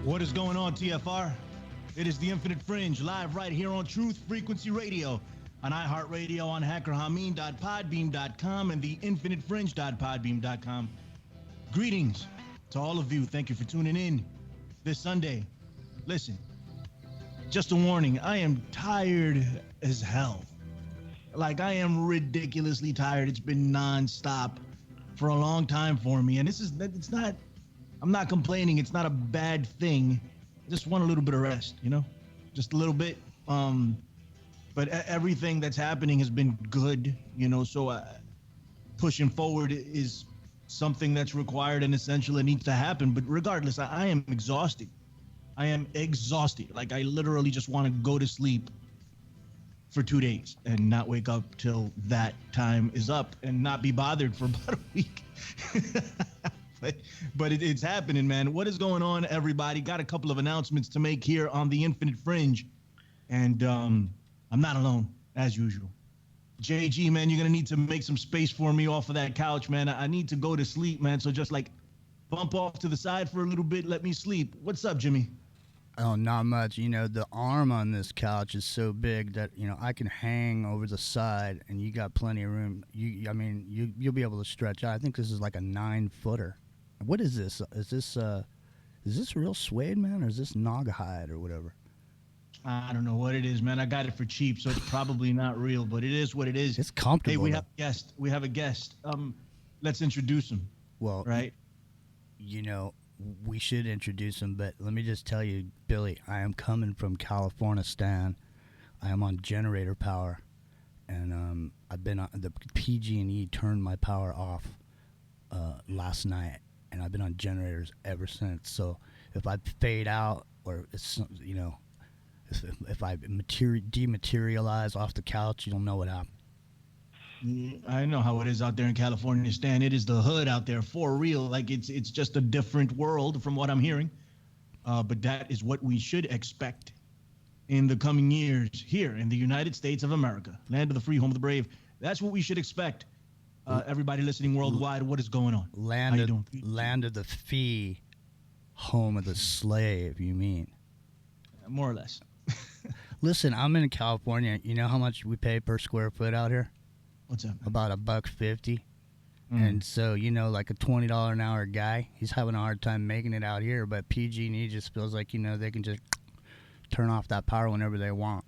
What is going on, TFR? It is the Infinite Fringe, live right here on Truth Frequency Radio, on iHeartRadio, on hackerhameen.podbeam.com, and the infinitefringe.podbeam.com. Greetings to all of you. Thank you for tuning in this Sunday. Listen, just a warning, I am tired as hell. Like, I am ridiculously tired. It's been nonstop for a long time for me. And it's not, I'm not complaining. It's not a bad thing. I just want a little bit of rest, you know, just a little bit. But everything that's happening has been good, you know, so pushing forward is something that's required and essential and needs to happen. But regardless, I am exhausted. I am exhausted. Like, I literally just want to go to sleep for 2 days and not wake up till that time is up and not be bothered for about a week. But it's happening, man. What is going on, everybody? Got a couple of announcements to make here on the Infinite Fringe. And I'm not alone, as usual. JG, man, you're going to need to make some space for me off of that couch, man. I need to go to sleep, man. So just, like, bump off to the side for a little bit. Let me sleep. What's up, Jimmy? Oh, not much. You know, the arm on this couch is so big that, you know, I can hang over the side, and you got plenty of room. You'll be able to stretch out. I think this is like a 9-footer. What is this? Is this real suede, man, or is this Naugahyde or whatever? I don't know what it is, man. I got it for cheap, so it's probably not real, but it is what it is. It's comfortable. Hey, we have a guest. Let's introduce him. Well, right? You know, we should introduce him, but let me just tell you, Billy, I am coming from California, Stan. I am on generator power, and I've been on the PG&E turned my power off last night, and I've been on generators ever since. So if I fade out, or it's, you know, if I dematerialize off the couch, you'll know what happened. I know how it is out there in California, Stan. It is the hood out there for real. Like, it's just a different world from what I'm hearing. But that is what we should expect in the coming years here in the United States of America, land of the free, home of the brave. That's what we should expect. Everybody listening worldwide, what is going on? Land of the fee, home of the slave, you mean? More or less. Listen, I'm in California. You know how much we pay per square foot out here? What's up? About $1.50. And so, you know, like a $20 an hour guy, he's having a hard time making it out here. But PG&E just feels like, you know, they can just turn off that power whenever they want,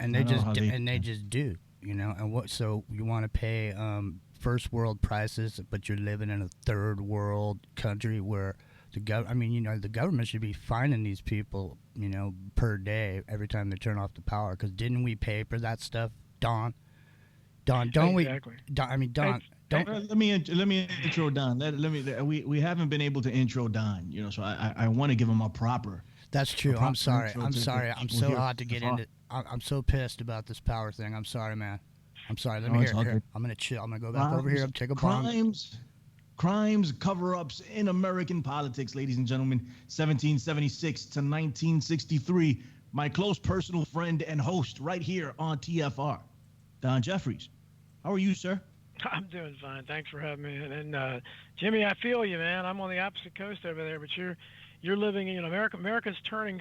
and they just do, you know. And what? So you want to pay first world prices, but you're living in a third world country where the government should be fining these people, you know, per day every time they turn off the power. Because didn't we pay for that stuff, Don? Don, don't exactly. we? Don, I mean, Don. Don't. Let me intro Don. We haven't been able to intro Don, you know. So I want to give him a proper. That's true. I'm sorry. I'm so hot to get into. I'm so pissed about this power thing. I'm sorry, man. I'm sorry. Let me hear. I'm gonna chill. I'm gonna go back over here. Take a bomb. Crimes, cover-ups in American politics, ladies and gentlemen. 1776 to 1963. My close personal friend and host right here on TFR, Don Jeffries. How are you, sir? I'm doing fine. Thanks for having me. And Jimmy, I feel you, man. I'm on the opposite coast over there, but you're living in, you know, America. America's turning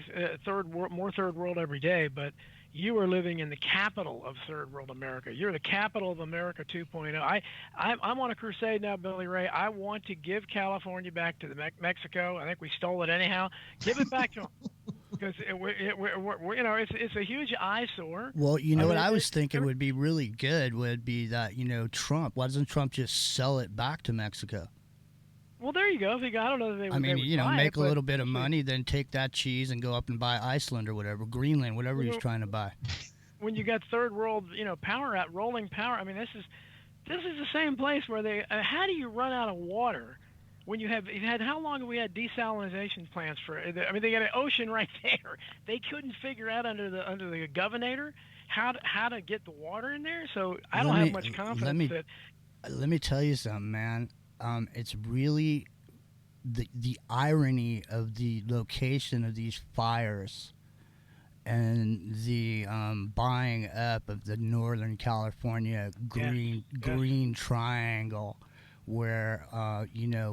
more third world every day, but you are living in the capital of third world America. You're the capital of America 2.0. I'm on a crusade now, Billy Ray. I want to give California back to Mexico. I think we stole it anyhow. Give it back to them. Because you know, it's a huge eyesore. Well, you know what I was thinking would be really good would be that, you know, Trump. Why doesn't Trump just sell it back to Mexico? Well, there you go. I don't know that they would. I mean, you know, make a little bit of money, then take that cheese and go up and buy Iceland or whatever, Greenland, whatever he's trying to buy. When you got third world, you know, power out, rolling power. I mean, this is the same place where they. How do you run out of water? When you had how long have we had desalination plants for? I mean, they got an ocean right there. They couldn't figure out under the governor how to get the water in there. So I don't have much confidence Let me tell you something, man. It's really the irony of the location of these fires and the buying up of the Northern California green triangle, where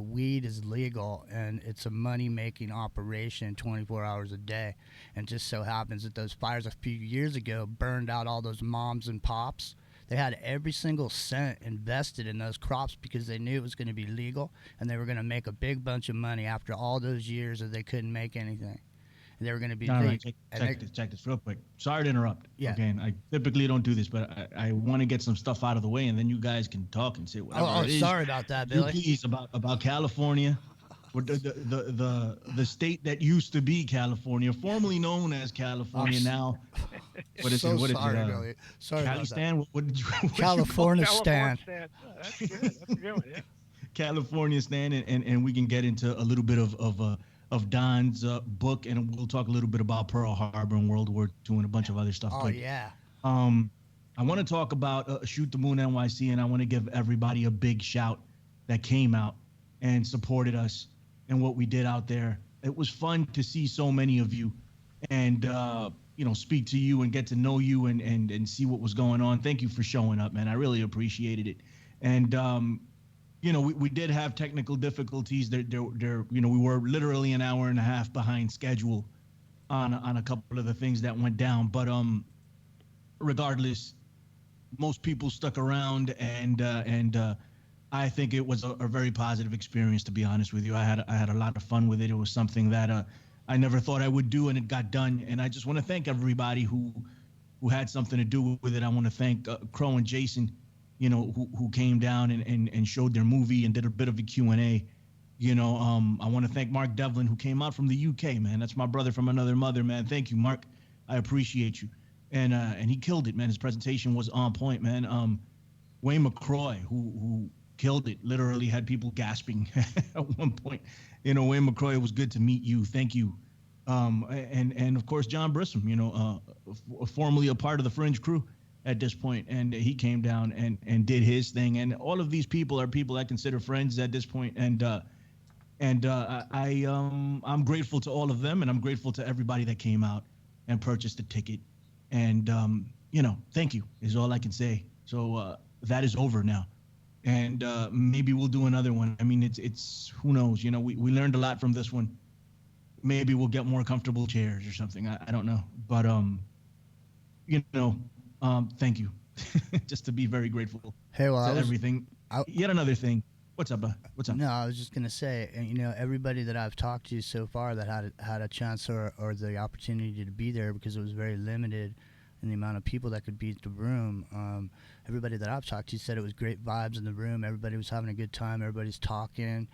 weed is legal and it's a money-making operation 24 hours a day. And just so happens that those fires a few years ago burned out all those moms and pops. They had every single cent invested in those crops because they knew it was going to be legal and they were going to make a big bunch of money after all those years that they couldn't make anything. And they were going to be all right, check this real quick. Sorry to interrupt. Yeah. Okay, and I typically don't do this, but I want to get some stuff out of the way, and then you guys can talk and say whatever it is. Sorry about that, Billy. Please, about California, the state that used to be California, formerly known as California, now. What is it? What sorry, is it? Billy. Sorry about that. Calistan? What did you? California stand. Oh, that's good. That's a good one. Yeah. California stand, and we can get into a little bit of Don's book, and we'll talk a little bit about Pearl Harbor and World War II and a bunch of other stuff. Oh, but, yeah. I want to talk about Shoot the Moon NYC, and I want to give everybody a big shout that came out and supported us and what we did out there. It was fun to see so many of you and, speak to you and get to know you and see what was going on. Thank you for showing up, man. I really appreciated it. And, we did have technical difficulties. We were literally an hour and a half behind schedule on a couple of the things that went down. But regardless, most people stuck around, and I think it was a very positive experience. To be honest with you, I had a lot of fun with it. It was something that I never thought I would do, and it got done. And I just want to thank everybody who had something to do with it. I want to thank Crow and Jason, who came down and showed their movie and did a bit of a Q&A. I want to thank Mark Devlin, who came out from the UK, man. That's my brother from another mother, man. Thank you, Mark. I appreciate you. And he killed it, man. His presentation was on point, man. Wayne McCroy, who killed it, literally had people gasping at one point. Wayne McCroy, it was good to meet you. Thank you. And of course, John Brisson, formerly a part of the Fringe crew at this point, and he came down and did his thing. And all of these people are people I consider friends at this point. And I'm grateful to all of them, and I'm grateful to everybody that came out and purchased a ticket. And thank you is all I can say. So that is over now, and maybe we'll do another one. I mean, it's who knows? We learned a lot from this one. Maybe we'll get more comfortable chairs or something. I don't know, but thank you. Just to be very grateful. Hey, well, to everything. Yet another thing. What's up, What's up? No, I was just gonna say, everybody that I've talked to so far that had a chance or the opportunity to be there, because it was very limited in the amount of people that could be at the room. Everybody that I've talked to said it was great vibes in the room. Everybody was having a good time. Everybody's talking.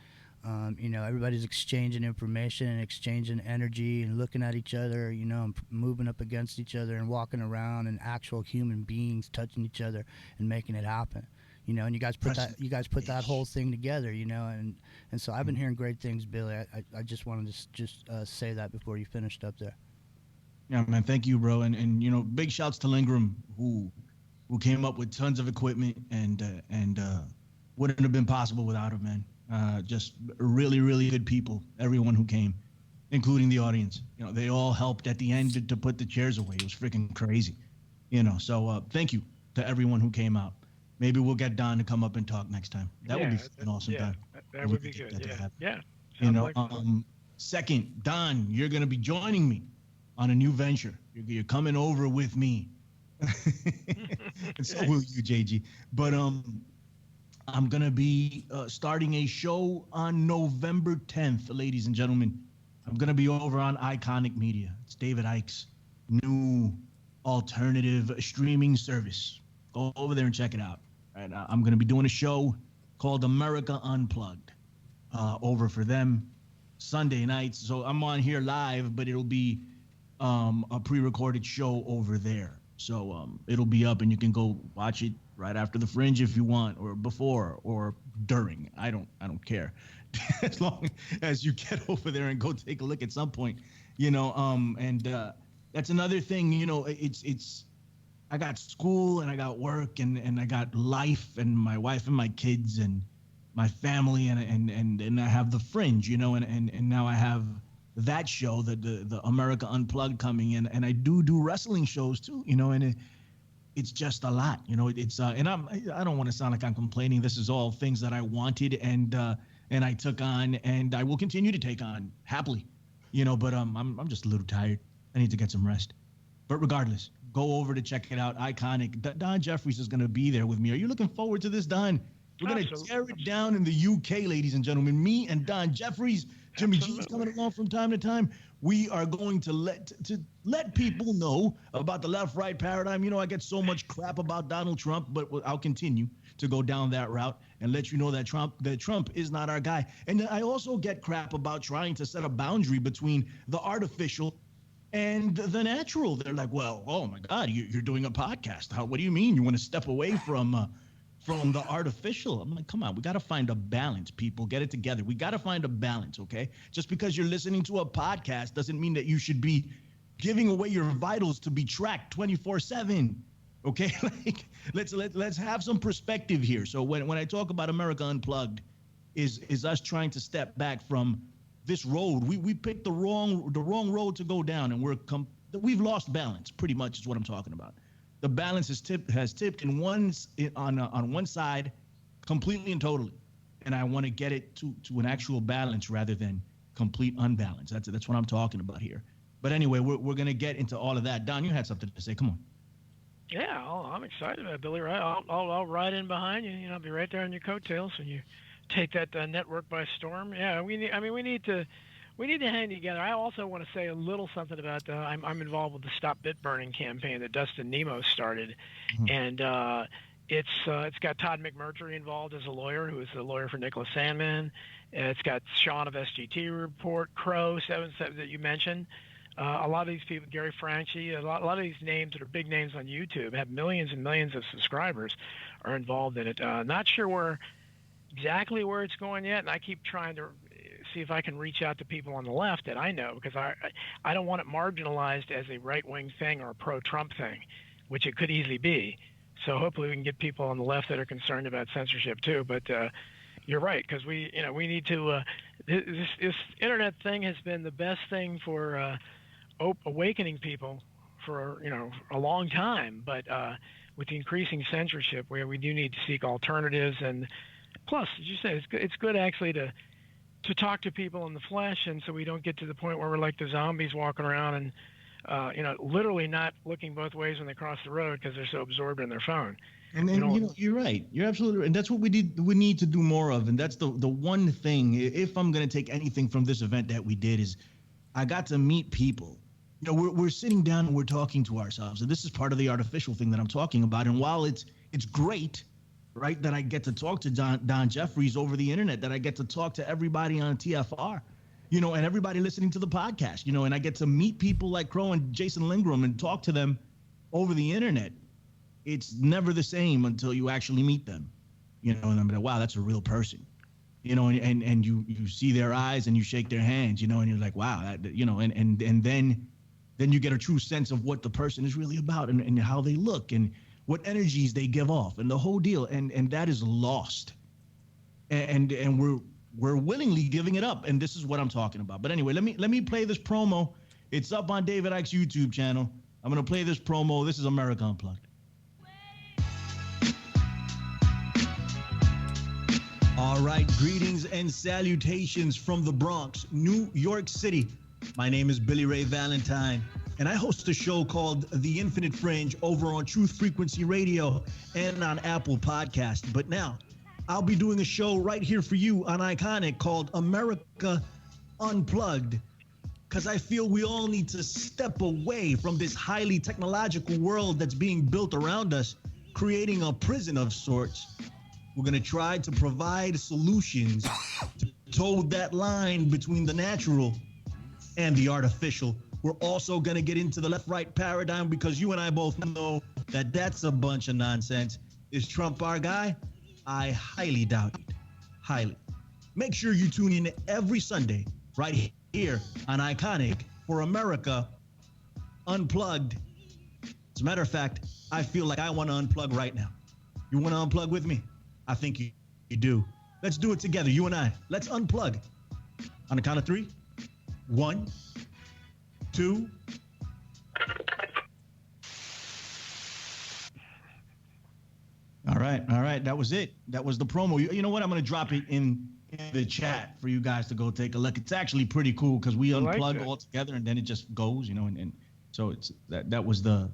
Everybody's exchanging information and exchanging energy and looking at each other, and moving up against each other and walking around, and actual human beings touching each other and making it happen. And you guys put that whole thing together, and so I've been hearing great things, Billy. I just wanted to just say that before you finished up there. Yeah, man. Thank you, bro. And big shouts to Lingram, who came up with tons of equipment and wouldn't have been possible without him, man. Just really, really good people. Everyone who came, including the audience. They all helped at the end to put the chairs away. It was freaking crazy. So thank you to everyone who came out. Maybe we'll get Don to come up and talk next time. That would be an awesome time. That would be good. Yeah. Second, Don, you're going to be joining me on a new venture. You're coming over with me. And so will you, JG. But I'm going to be starting a show on November 10th, ladies and gentlemen. I'm going to be over on Iconic Media. It's David Icke's new alternative streaming service. Go over there and check it out. Right, I'm going to be doing a show called America Unplugged over for them Sunday nights. So I'm on here live, but it'll be a pre-recorded show over there. So it'll be up, and you can go watch it right after the Fringe if you want, or before, or during. I don't care, as long as you get over there and go take a look at some point, And that's another thing, it's. I got school and I got work and I got life and my wife and my kids and my family and I have the Fringe, and now I have that show, the America Unplugged coming in, and I do wrestling shows too, and it's just a lot. You know, it's and I don't want to sound like I'm complaining. This is all things that I wanted and I took on and I will continue to take on happily. You know, but I'm just a little tired. I need to get some rest. But regardless, go over to check it out. Iconic. Don Jeffries is going to be there with me. Are you looking forward to this, Don? We're going to tear it down in the UK, ladies and gentlemen. Me and Don Jeffries, Jimmy G's coming along from time to time. We are going to let people know about the left-right paradigm. You know, I get so much crap about Donald Trump, but I'll continue to go down that route and let you know that Trump is not our guy. And I also get crap about trying to set a boundary between the artificial and the natural. They're like, well, oh my God, you're doing a podcast. What do you mean? You want to step away from the artificial? I'm like, come on, we got to find a balance, people. Get it together. We got to find a balance, okay? Just because you're listening to a podcast doesn't mean that you should be giving away your vitals to be tracked 24/7. Okay, like let's have some perspective here. So when I talk about America Unplugged, is us trying to step back from this road. We picked the wrong road to go down, and we've lost balance. Pretty much is what I'm talking about. The balance has tipped on one side, completely and totally, and I want to get it to an actual balance rather than complete unbalance. That's what I'm talking about here. But anyway, we're gonna get into all of that. Don, you had something to say. Come on. Yeah, I'm excited about it, Billy. Right, I'll ride in behind you. You know, I'll be right there on your coattails when you take that network by storm. Yeah, we need to hang together. I also want to say a little something about I'm involved with the Stop Bit Burning campaign that Dustin Nemo started, and it's got Todd McMurtry involved as a lawyer, who is the lawyer for Nicholas Sandmann. It's got Sean of SGT Report, Crow 77 that you mentioned. A lot of these people, Gary Franchi, a lot of these names that are big names on YouTube, have millions and millions of subscribers, are involved in it. Not sure exactly where it's going yet, and I keep trying to see if I can reach out to people on the left that I know, because I don't want it marginalized as a right-wing thing or a pro-Trump thing, which it could easily be. So hopefully we can get people on the left that are concerned about censorship too. But you're right, because we need to. This internet thing has been the best thing for awakening people for a long time. But with the increasing censorship, where we do need to seek alternatives, and plus, as you say, it's good actually to talk to people in the flesh, and so we don't get to the point where we're like the zombies walking around and literally not looking both ways when they cross the road because they're so absorbed in their phone. And then you're right. You're absolutely right. And that's what we need to do more of. And that's the one thing. If I'm going to take anything from this event that we did, is I got to meet people. You know, we're sitting down and we're talking to ourselves, and this is part of the artificial thing that I'm talking about. And while it's great, right, that I get to talk to Don Jeffries over the internet, that I get to talk to everybody on TFR, and everybody listening to the podcast, and I get to meet people like Crow and Jason Lindgren and talk to them over the internet. It's never the same until you actually meet them, and I'm like, wow, that's a real person, and you see their eyes and you shake their hands, and you're like, wow, and then you get a true sense of what the person is really about and how they look and what energies they give off and the whole deal. And that is lost. And we're willingly giving it up. And this is what I'm talking about. But anyway, let me play this promo. It's up on David Icke's YouTube channel. I'm going to play this promo. This is America Unplugged. All right. Greetings and salutations from the Bronx, New York City. My name is Billy Ray Valentine, and I host a show called The Infinite Fringe over on Truth Frequency Radio and on Apple Podcast. But now I'll be doing a show right here for you on Iconic called America Unplugged, because I feel we all need to step away from this highly technological world that's being built around us, creating a prison of sorts. We're going to try to provide solutions to toe that line between the natural and the artificial. We're also going to get into the left-right paradigm, because you and I both know that that's a bunch of nonsense. Is Trump our guy? I highly doubt it. Highly. Make sure you tune in every Sunday right here on Iconic for America Unplugged. As a matter of fact, I feel like I want to unplug right now. You want to unplug with me? I think you do. Let's do it together, you and I. Let's unplug. On the count of 3. 1, 2. All right. That was it. That was the promo. You know what? I'm gonna drop it in the chat for you guys to go take a look. It's actually pretty cool because we unplug all together and then it just goes, and so it's that was the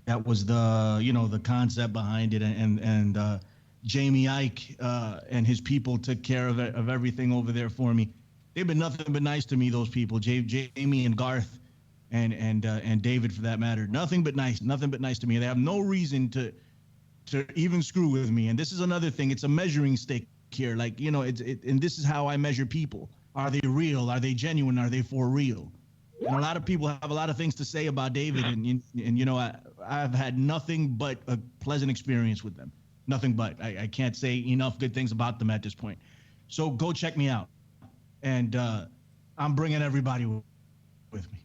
the concept behind it, and Jamie Ike and his people took care of everything over there for me. They've been nothing but nice to me. Those people, Jamie and Garth, and David for that matter, nothing but nice to me. They have no reason to even screw with me. And this is another thing. It's a measuring stick here. Like, and this is how I measure people. Are they real? Are they genuine? Are they for real? And a lot of people have a lot of things to say about David, and I've had nothing but a pleasant experience with them. Nothing but. I can't say enough good things about them at this point. So go check me out. And I'm bringing everybody with me.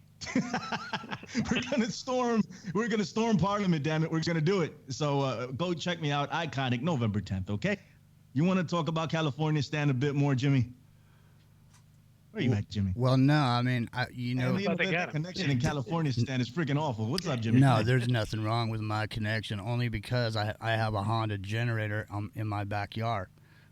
We're gonna storm Parliament, damn it. We're gonna do it. So go check me out. Iconic, November 10th, okay? You want to talk about California Stand a bit more, Jimmy? Where you at, Jimmy? Well, no, I mean, the connection in California Stand is freaking awful. What's up, Jimmy? No, there's nothing wrong with my connection, only because I have a Honda generator in my backyard.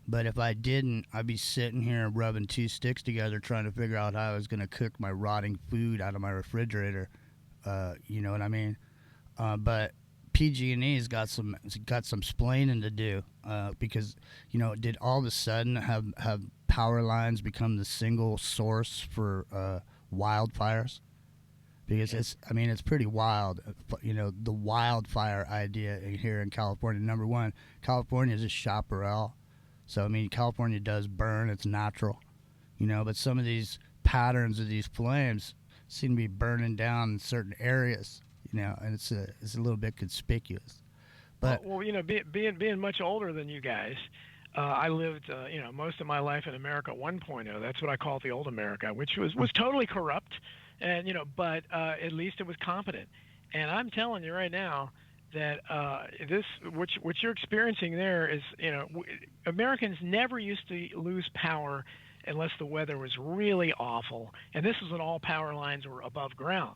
But if I didn't, I'd be sitting here rubbing two sticks together trying to figure out how I was going to cook my rotting food out of my refrigerator. You know what I mean? But PG&E's got some splaining to do because, did all of a sudden have power lines become the single source for wildfires? Because it's pretty wild. The wildfire idea here in California. Number one, California is a chaparral. So, California does burn. It's natural, but some of these patterns of these flames seem to be burning down in certain areas, and it's a little bit conspicuous. But being much older than you guys, I lived, most of my life in America 1.0. That's what I call the old America, which was totally corrupt, and but at least it was competent. And I'm telling you right now that what you're experiencing there is, Americans never used to lose power unless the weather was really awful, and this is when all power lines were above ground.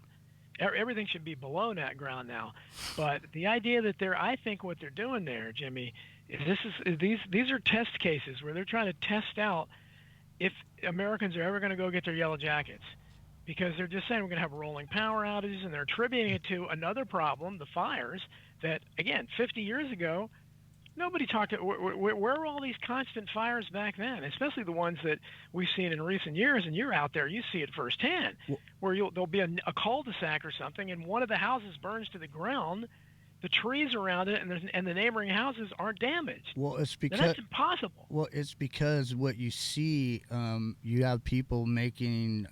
Everything should be below that ground now. But the idea that I think what they're doing there, Jimmy, is these are test cases where they're trying to test out if Americans are ever going to go get their yellow jackets. Because they're just saying we're going to have rolling power outages, and they're attributing it to another problem, the fires, that, again, 50 years ago, nobody talked about. Where were all these constant fires back then, especially the ones that we've seen in recent years, and you're out there, you see it firsthand, where there'll be a cul-de-sac or something, and one of the houses burns to the ground, the trees around it and the neighboring houses aren't damaged. Well, it's because that's impossible. Well, it's because what you see, you have people making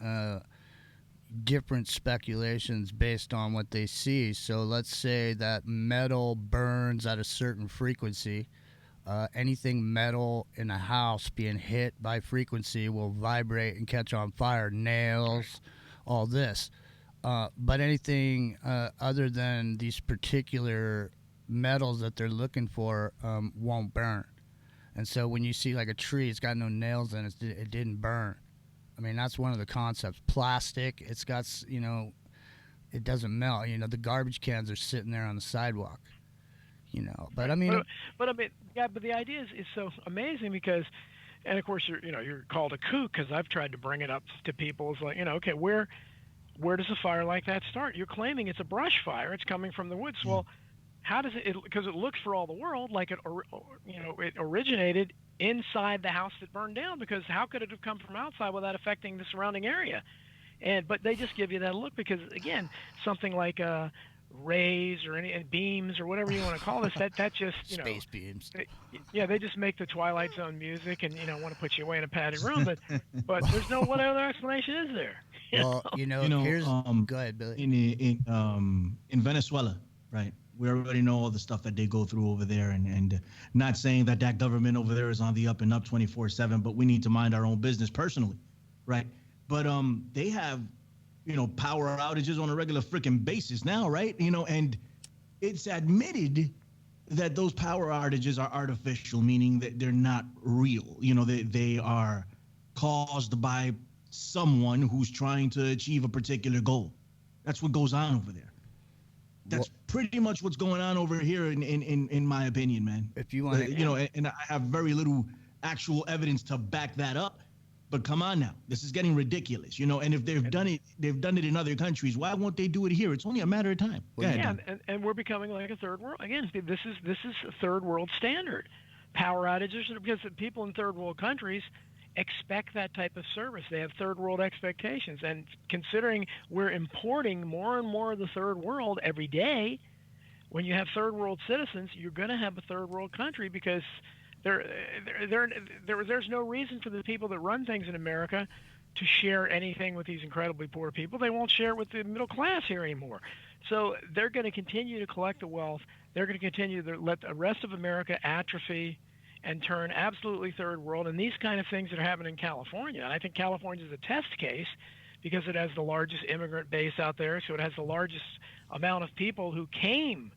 different speculations based on what they see. So let's say that metal burns at a certain frequency. Anything metal in a house being hit by frequency will vibrate and catch on fire. Nails, all this. But anything other than these particular metals that they're looking for won't burn. And so when you see like a tree, it's got no nails in it, it didn't burn. That's one of the concepts. Plastic, it's got, it doesn't melt. The garbage cans are sitting there on the sidewalk. But but the idea is so amazing because, and of course you're called a kook because I've tried to bring it up to people. It's like, okay, where does a fire like that start? You're claiming it's a brush fire. It's coming from the woods. Well, how does it? Because it looks for all the world like it originated inside the house that burned down, because how could it have come from outside without affecting the surrounding area? But they just give you that look because, again, something like rays or any beams or whatever you want to call this, that just space beams. They just make the Twilight Zone music and want to put you away in a padded room, but there's no what other explanation is there? Well, here's go ahead, Billy. In Venezuela, right? We already know all the stuff that they go through over there, and not saying that government over there is on the up and up 24/7, but we need to mind our own business personally, right? But they have, power outages on a regular freaking basis now, right? And it's admitted that those power outages are artificial, meaning that they're not real. They are caused by someone who's trying to achieve a particular goal. That's what goes on over there. pretty much what's going on over here in my opinion, man. If you want to, and I have very little actual evidence to back that up. But come on now, this is getting ridiculous, and if they've done it in other countries, why won't they do it here? It's only a matter of time. And we're becoming like a third world. Again, this is a third world standard. Power outages, because the people in third world countries expect that type of service. They have third world expectations. And considering we're importing more and more of the third world every day, when you have third world citizens, you're going to have a third world country, because there's no reason for the people that run things in America to share anything with these incredibly poor people. They won't share it with the middle class here anymore. So they're going to continue to collect the wealth. They're going to continue to let the rest of America atrophy and turn absolutely third world. And these kind of things that are happening in California, and I think California is a test case because it has the largest immigrant base out there, so it has the largest amount of people who came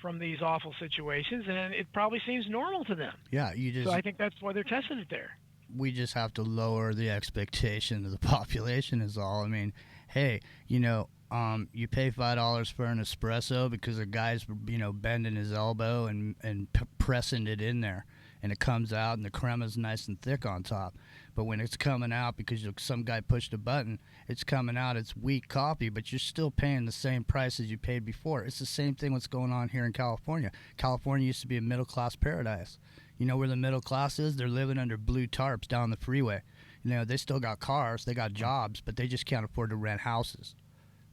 from these awful situations, and it probably seems normal to them. Yeah, so I think that's why they're testing it there. We just have to lower the expectation of the population is all. I mean, hey, you pay $5 for an espresso because a guy's, bending his elbow and pressing it in there, and it comes out and the crema is nice and thick on top. But when it's coming out because some guy pushed a button, it's coming out, it's weak coffee, but you're still paying the same price as you paid before. It's the same thing what's going on here in California. California used to be a middle-class paradise. You know where the middle class is? They're living under blue tarps down the freeway. They still got cars, they got jobs, but they just can't afford to rent houses.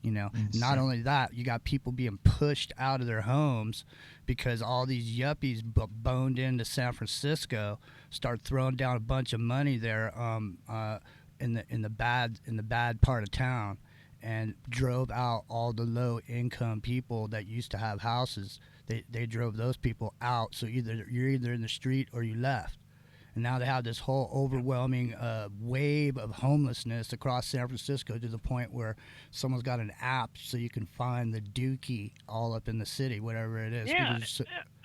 Not only that, you got people being pushed out of their homes because all these yuppies boned into San Francisco start throwing down a bunch of money there in the bad part of town, and drove out all the low income people that used to have houses. They drove those people out, so you're either in the street or you left. And now they have this whole overwhelming wave of homelessness across San Francisco, to the point where someone's got an app so you can find the dookie all up in the city, whatever it is. Yeah,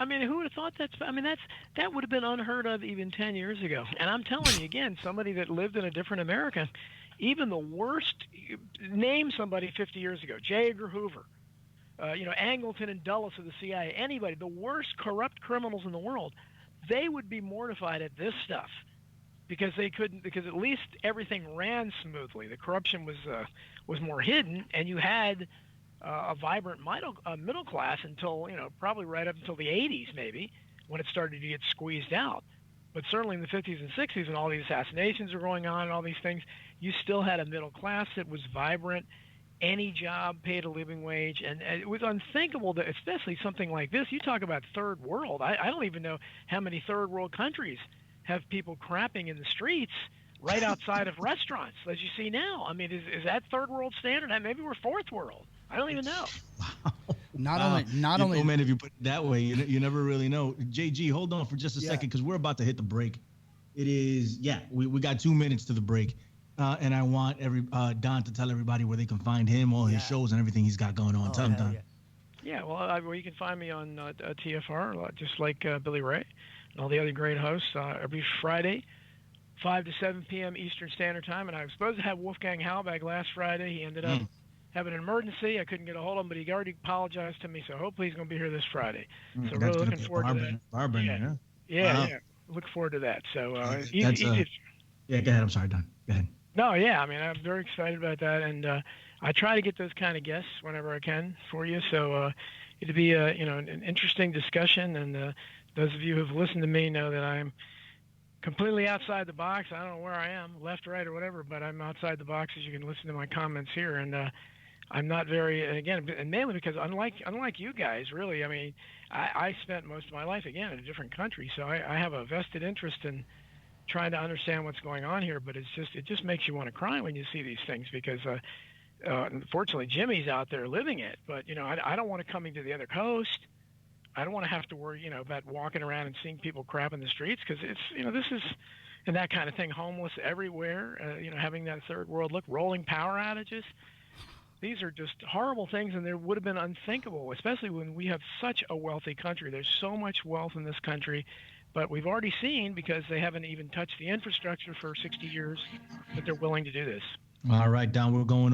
I mean, who would have thought that would have been unheard of even 10 years ago. And I'm telling you again, somebody that lived in a different America, even the worst, name somebody 50 years ago, J. Edgar Hoover, Angleton and Dulles of the CIA, anybody, the worst corrupt criminals in the world, they would be mortified at this stuff because at least everything ran smoothly. The corruption was more hidden, and you had a vibrant middle class until, probably right up until the 80s maybe, when it started to get squeezed out. But certainly in the 50s and 60s, when all these assassinations were going on and all these things, you still had a middle class that was vibrant. Any job paid a living wage, and it was unthinkable that, especially something like this, you talk about third world. I don't even know how many third world countries have people crapping in the streets right outside of restaurants, as you see now. I mean, is that third world standard? Maybe we're fourth world. I don't even know. Not only, man, if you put it that way, you never really know. JG, hold on for just a second, because we're about to hit the break. It is, we got 2 minutes to the break. And I want Don to tell everybody where they can find him, all his shows and everything he's got going on. Tell him, Don. Yeah, well, you can find me on TFR, just like Billy Ray and all the other great hosts, every Friday, 5 to 7 p.m. Eastern Standard Time. And I was supposed to have Wolfgang Halbach last Friday. He ended up having an emergency. I couldn't get a hold of him, but he already apologized to me, so hopefully he's going to be here this Friday. So really looking forward to that. Yeah. Look forward to that. So go ahead. I'm sorry, Don. Go ahead. No, yeah, I'm very excited about that, and I try to get those kind of guests whenever I can for you. So it'll be an interesting discussion, and those of you who've listened to me know that I'm completely outside the box. I don't know where I am, left, right, or whatever, but I'm outside the box, as you can listen to my comments here, and I'm not very, and mainly because unlike you guys, really, I spent most of my life again in a different country, so I have a vested interest in trying to understand what's going on here, but it just makes you want to cry when you see these things, because unfortunately Jimmy's out there living it, but I don't want to come into the other coast. I don't want to have to worry about walking around and seeing people crap in the streets, because it's this is, and that kind of thing, homeless everywhere, having that third world look, rolling power outages. These are just horrible things, and they would have been unthinkable, especially when we have such a wealthy country. There's so much wealth in this country. But we've already seen, because they haven't even touched the infrastructure for 60 years, that they're willing to do this. All right, Don, we're going